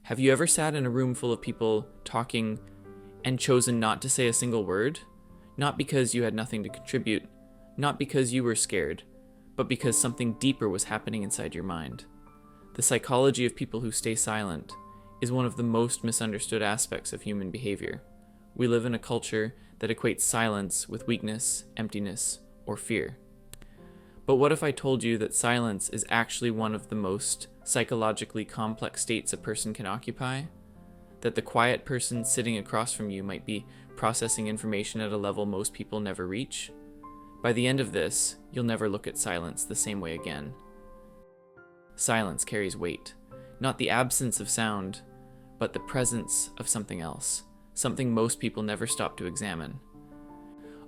Have you ever sat in a room full of people talking and chosen not to say a single word? Not because you had nothing to contribute, not because you were scared, but because something deeper was happening inside your mind. The psychology of people who stay silent is one of the most misunderstood aspects of human behavior. We live in a culture that equates silence with weakness, emptiness, or fear. But what if I told you that silence is actually one of the most psychologically complex states a person can occupy? That the quiet person sitting across from you might be processing information at a level most people never reach? By the end of this, you'll never look at silence the same way again. Silence carries weight, not the absence of sound, but the presence of something else, something most people never stop to examine.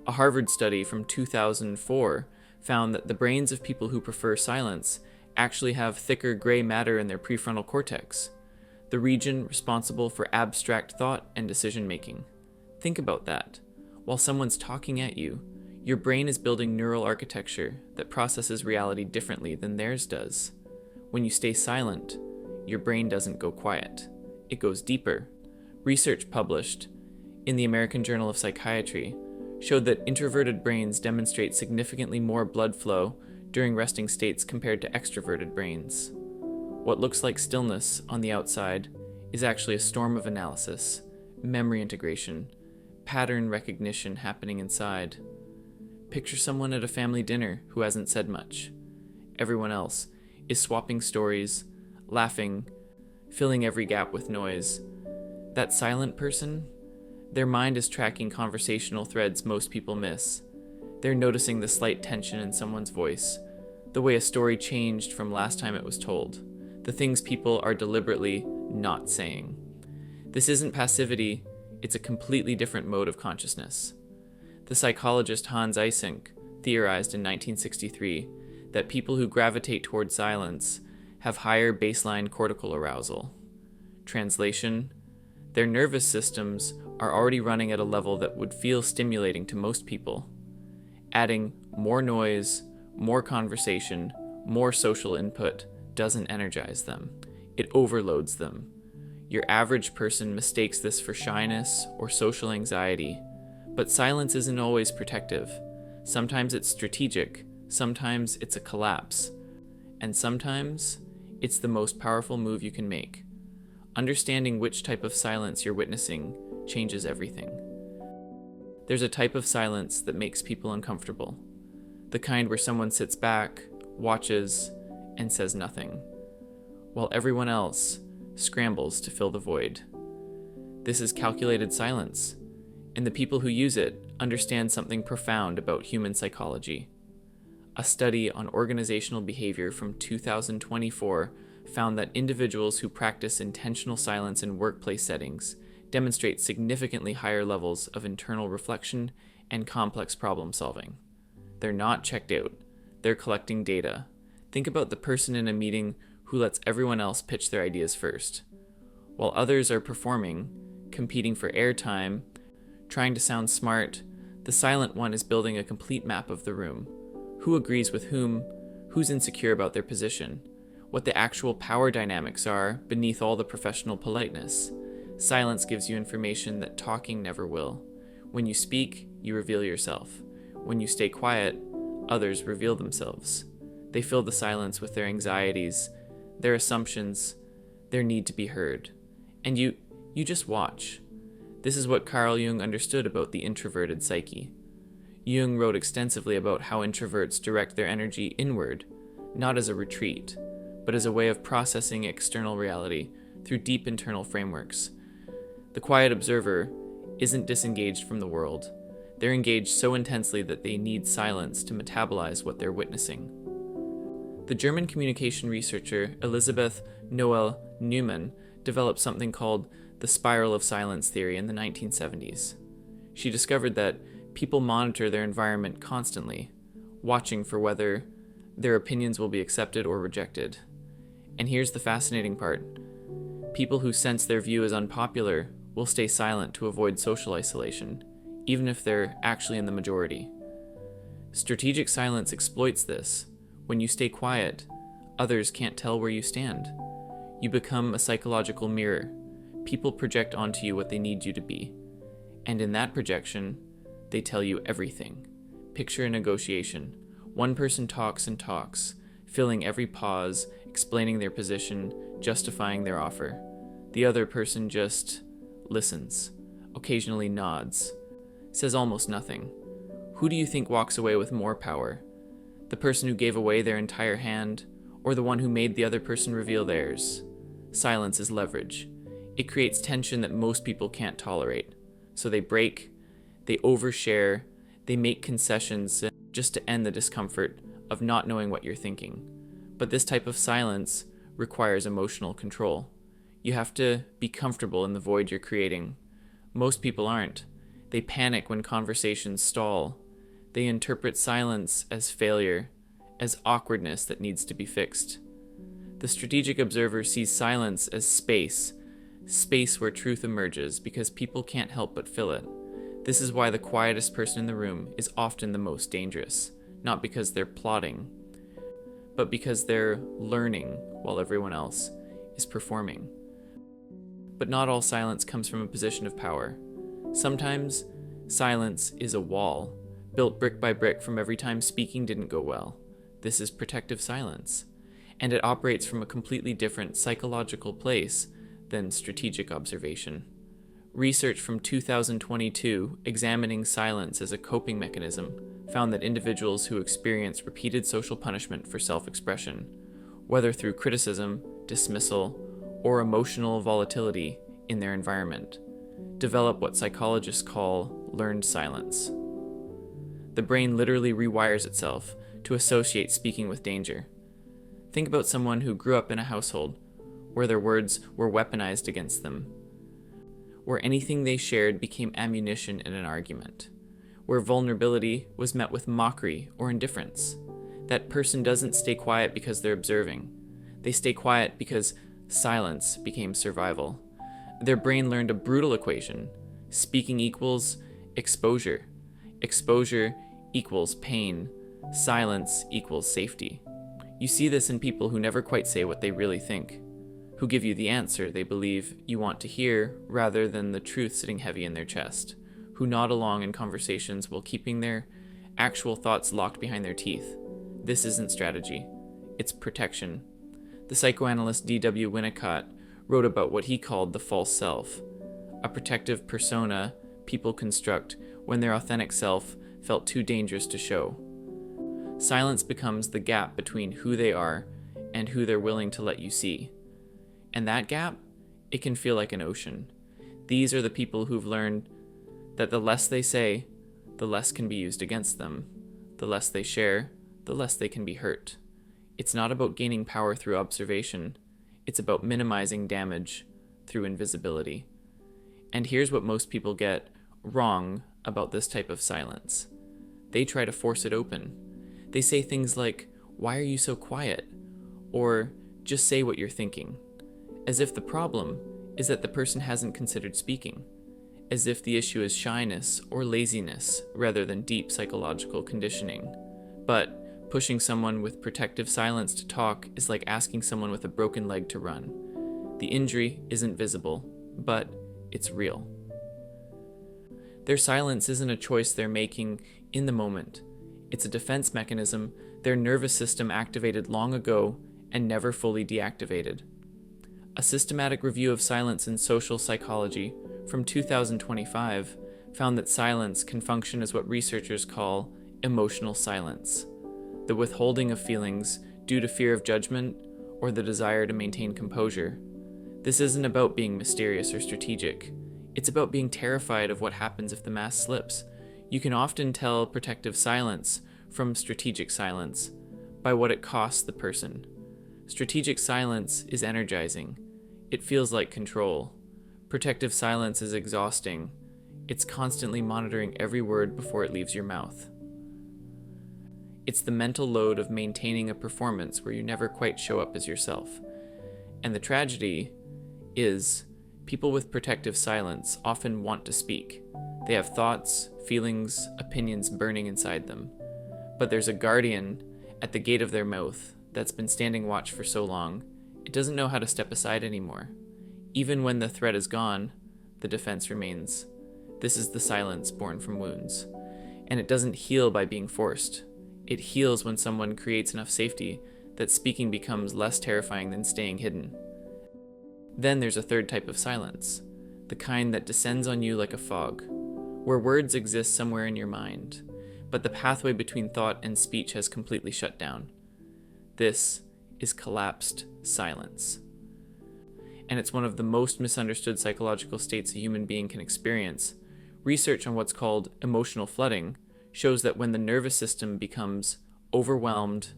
A Harvard study from 2004 found that the brains of people who prefer silence actually have thicker gray matter in their prefrontal cortex, the region responsible for abstract thought and decision making. Think about that. While someone's talking at you, your brain is building neural architecture that processes reality differently than theirs does. When you stay silent, your brain doesn't go quiet. It goes deeper. Research published in the American Journal of Psychiatry showed that introverted brains demonstrate significantly more blood flow during resting states compared to extroverted brains. What looks like stillness on the outside is actually a storm of analysis, memory integration, pattern recognition happening inside. Picture someone at a family dinner who hasn't said much. Everyone else is swapping stories, laughing, filling every gap with noise. That silent person, their mind is tracking conversational threads most people miss. They're noticing the slight tension in someone's voice, the way a story changed from last time it was told, the things people are deliberately not saying. This isn't passivity, it's a completely different mode of consciousness. The psychologist Hans Eysenck theorized in 1963 that people who gravitate toward silence have higher baseline cortical arousal. Translation: their nervous systems are already running at a level that would feel stimulating to most people. Adding more noise, more conversation, more social input doesn't energize them. It overloads them. Your average person mistakes this for shyness or social anxiety, but silence isn't always protective. Sometimes it's strategic, sometimes it's a collapse, and sometimes it's the most powerful move you can make. Understanding which type of silence you're witnessing changes everything. There's a type of silence that makes people uncomfortable. The kind where someone sits back, watches, and says nothing, while everyone else scrambles to fill the void. This is calculated silence, and the people who use it understand something profound about human psychology. A study on organizational behavior from 2024 found that individuals who practice intentional silence in workplace settings demonstrate significantly higher levels of internal reflection and complex problem solving. They're not checked out, they're collecting data. Think about the person in a meeting who lets everyone else pitch their ideas first. While others are performing, competing for airtime, trying to sound smart, the silent one is building a complete map of the room. Who agrees with whom, who's insecure about their position, what the actual power dynamics are beneath all the professional politeness. Silence gives you information that talking never will. When you speak, you reveal yourself. When you stay quiet, others reveal themselves. They fill the silence with their anxieties, their assumptions, their need to be heard. And you just watch. This is what Carl Jung understood about the introverted psyche. Jung wrote extensively about how introverts direct their energy inward, not as a retreat, but as a way of processing external reality through deep internal frameworks. The quiet observer isn't disengaged from the world. They're engaged so intensely that they need silence to metabolize what they're witnessing. The German communication researcher Elisabeth Noelle Neumann developed something called the spiral of silence theory in the 1970s. She discovered that people monitor their environment constantly, watching for whether their opinions will be accepted or rejected. And here's the fascinating part. People who sense their view is unpopular will stay silent to avoid social isolation, even if they're actually in the majority. Strategic silence exploits this. When you stay quiet, others can't tell where you stand. You become a psychological mirror. People project onto you what they need you to be. And in that projection, they tell you everything. Picture a negotiation. One person talks and talks, filling every pause, explaining their position, justifying their offer. The other person just listens, occasionally nods, says almost nothing. Who do you think walks away with more power? The person who gave away their entire hand, or the one who made the other person reveal theirs? Silence is leverage. It creates tension that most people can't tolerate. So they break, they overshare, they make concessions just to end the discomfort of not knowing what you're thinking. But this type of silence requires emotional control. You have to be comfortable in the void you're creating. Most people aren't. They panic when conversations stall. They interpret silence as failure, as awkwardness that needs to be fixed. The strategic observer sees silence as space where truth emerges because people can't help but fill it. This is why the quietest person in the room is often the most dangerous, not because they're plotting, but because they're learning while everyone else is performing. But not all silence comes from a position of power. Sometimes silence is a wall, built brick by brick from every time speaking didn't go well. This is protective silence, and it operates from a completely different psychological place than strategic observation. Research from 2022 examining silence as a coping mechanism found that individuals who experience repeated social punishment for self-expression, whether through criticism, dismissal, or emotional volatility in their environment, develop what psychologists call learned silence. The brain literally rewires itself to associate speaking with danger. Think about someone who grew up in a household where their words were weaponized against them, where anything they shared became ammunition in an argument, where vulnerability was met with mockery or indifference. That person doesn't stay quiet because they're observing. They stay quiet because silence became survival. Their brain learned a brutal equation. Speaking equals exposure. Exposure equals pain. Silence equals safety. You see this in people who never quite say what they really think, who give you the answer they believe you want to hear rather than the truth sitting heavy in their chest, who nod along in conversations while keeping their actual thoughts locked behind their teeth. This isn't strategy. It's protection. The psychoanalyst D.W. Winnicott wrote about what he called the false self, a protective persona people construct when their authentic self felt too dangerous to show. Silence becomes the gap between who they are and who they're willing to let you see. And that gap, it can feel like an ocean. These are the people who've learned that the less they say, the less can be used against them. The less they share, the less they can be hurt. It's not about gaining power through observation. It's about minimizing damage through invisibility. And here's what most people get wrong about this type of silence. They try to force it open. They say things like, "Why are you so quiet?" Or, "Just say what you're thinking." As if the problem is that the person hasn't considered speaking. As if the issue is shyness or laziness rather than deep psychological conditioning. But pushing someone with protective silence to talk is like asking someone with a broken leg to run. The injury isn't visible, but it's real. Their silence isn't a choice they're making in the moment. It's a defense mechanism their nervous system activated long ago and never fully deactivated. A systematic review of silence in social psychology from 2025 found that silence can function as what researchers call emotional silence, the withholding of feelings due to fear of judgment or the desire to maintain composure. This isn't about being mysterious or strategic. It's about being terrified of what happens if the mask slips. You can often tell protective silence from strategic silence by what it costs the person. Strategic silence is energizing. It feels like control. Protective silence is exhausting. It's constantly monitoring every word before it leaves your mouth. It's the mental load of maintaining a performance where you never quite show up as yourself. And the tragedy is, people with protective silence often want to speak. They have thoughts, feelings, opinions burning inside them. But there's a guardian at the gate of their mouth that's been standing watch for so long, It doesn't know how to step aside anymore. Even when the threat is gone, the defense remains. This is the silence born from wounds. And it doesn't heal by being forced. It heals when someone creates enough safety that speaking becomes less terrifying than staying hidden. Then there's a third type of silence, the kind that descends on you like a fog, where words exist somewhere in your mind, but the pathway between thought and speech has completely shut down. This is collapsed silence. And it's one of the most misunderstood psychological states a human being can experience. Research on what's called emotional flooding shows that when the nervous system becomes overwhelmed,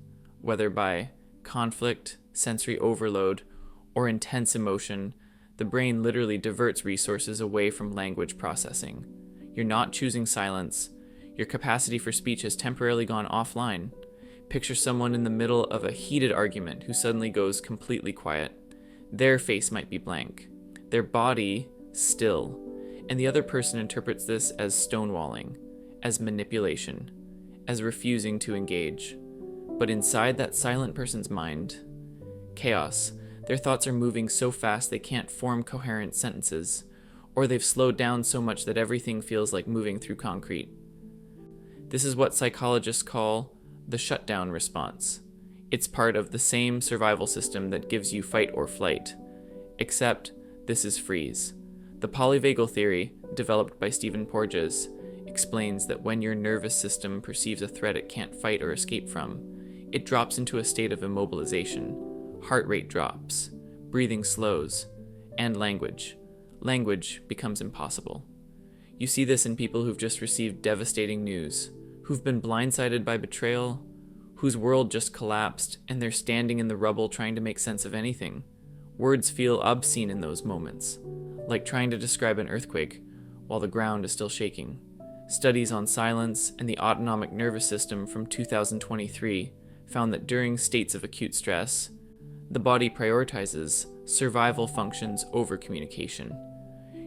whether by conflict, sensory overload, or intense emotion, the brain literally diverts resources away from language processing. You're not choosing silence. Your capacity for speech has temporarily gone offline. Picture someone in the middle of a heated argument who suddenly goes completely quiet. Their face might be blank, their body still, and the other person interprets this as stonewalling, as manipulation, as refusing to engage. But inside that silent person's mind, chaos. Their thoughts are moving so fast they can't form coherent sentences, or they've slowed down so much that everything feels like moving through concrete. This is what psychologists call the shutdown response. It's part of the same survival system that gives you fight or flight, except this is freeze. The polyvagal theory, developed by Stephen Porges, explains that when your nervous system perceives a threat it can't fight or escape from, it drops into a state of immobilization. Heart rate drops, breathing slows, and language becomes impossible. You see this in people who've just received devastating news, who've been blindsided by betrayal, whose world just collapsed, and they're standing in the rubble trying to make sense of anything. Words feel obscene in those moments, like trying to describe an earthquake while the ground is still shaking. Studies on silence and the autonomic nervous system from 2023 found that during states of acute stress, the body prioritizes survival functions over communication.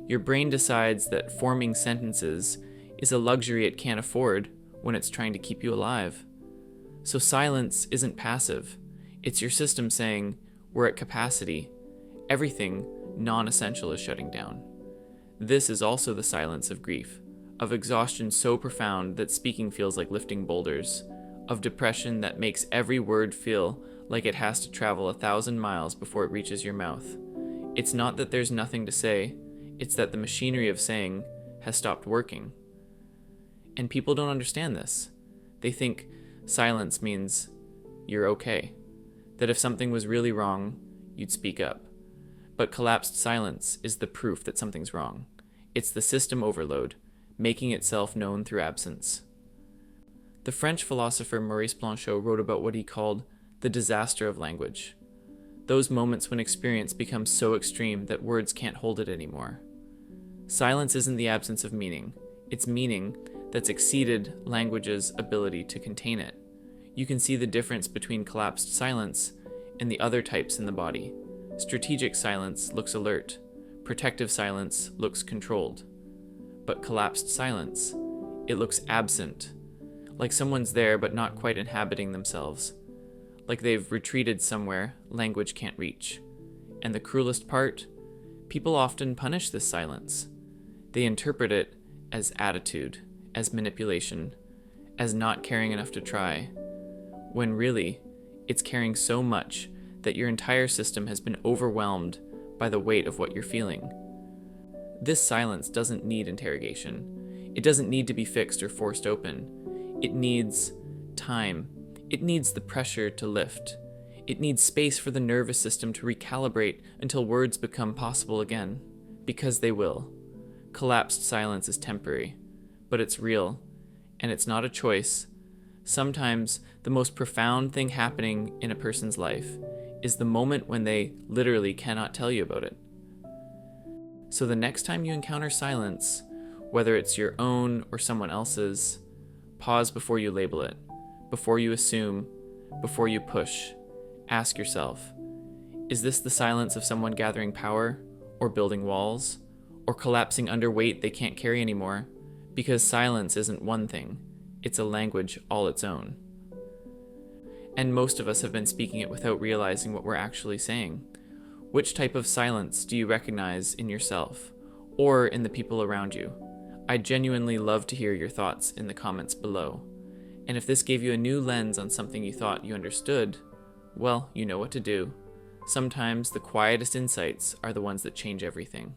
Your brain decides that forming sentences is a luxury it can't afford when it's trying to keep you alive. So silence isn't passive. It's your system saying, we're at capacity. Everything non-essential is shutting down. This is also the silence of grief, of exhaustion so profound that speaking feels like lifting boulders, of depression that makes every word feel like it has to travel 1,000 miles before it reaches your mouth. It's not that there's nothing to say, it's that the machinery of saying has stopped working. And people don't understand this. They think silence means you're okay, that if something was really wrong, you'd speak up. But collapsed silence is the proof that something's wrong. It's the system overload, making itself known through absence. The French philosopher Maurice Blanchot wrote about what he called the disaster of language. Those moments when experience becomes so extreme that words can't hold it anymore. Silence isn't the absence of meaning. It's meaning that's exceeded language's ability to contain it. You can see the difference between collapsed silence and the other types in the body. Strategic silence looks alert. Protective silence looks controlled. But collapsed silence, it looks absent. Like someone's there but not quite inhabiting themselves. Like they've retreated somewhere language can't reach. And the cruelest part, people often punish this silence. They interpret it as attitude, as manipulation, as not caring enough to try, when really, it's caring so much that your entire system has been overwhelmed by the weight of what you're feeling. This silence doesn't need interrogation. It doesn't need to be fixed or forced open. It needs time. It needs the pressure to lift. It needs space for the nervous system to recalibrate until words become possible again. Because they will. Collapsed silence is temporary, but it's real, and it's not a choice. Sometimes the most profound thing happening in a person's life is the moment when they literally cannot tell you about it. So the next time you encounter silence, whether it's your own or someone else's, pause before you label it, before you assume, before you push. Ask yourself, is this the silence of someone gathering power, or building walls, or collapsing under weight they can't carry anymore? Because silence isn't one thing, it's a language all its own. And most of us have been speaking it without realizing what we're actually saying. Which type of silence do you recognize in yourself or in the people around you? I'd genuinely love to hear your thoughts in the comments below. And if this gave you a new lens on something you thought you understood, well, you know what to do. Sometimes the quietest insights are the ones that change everything.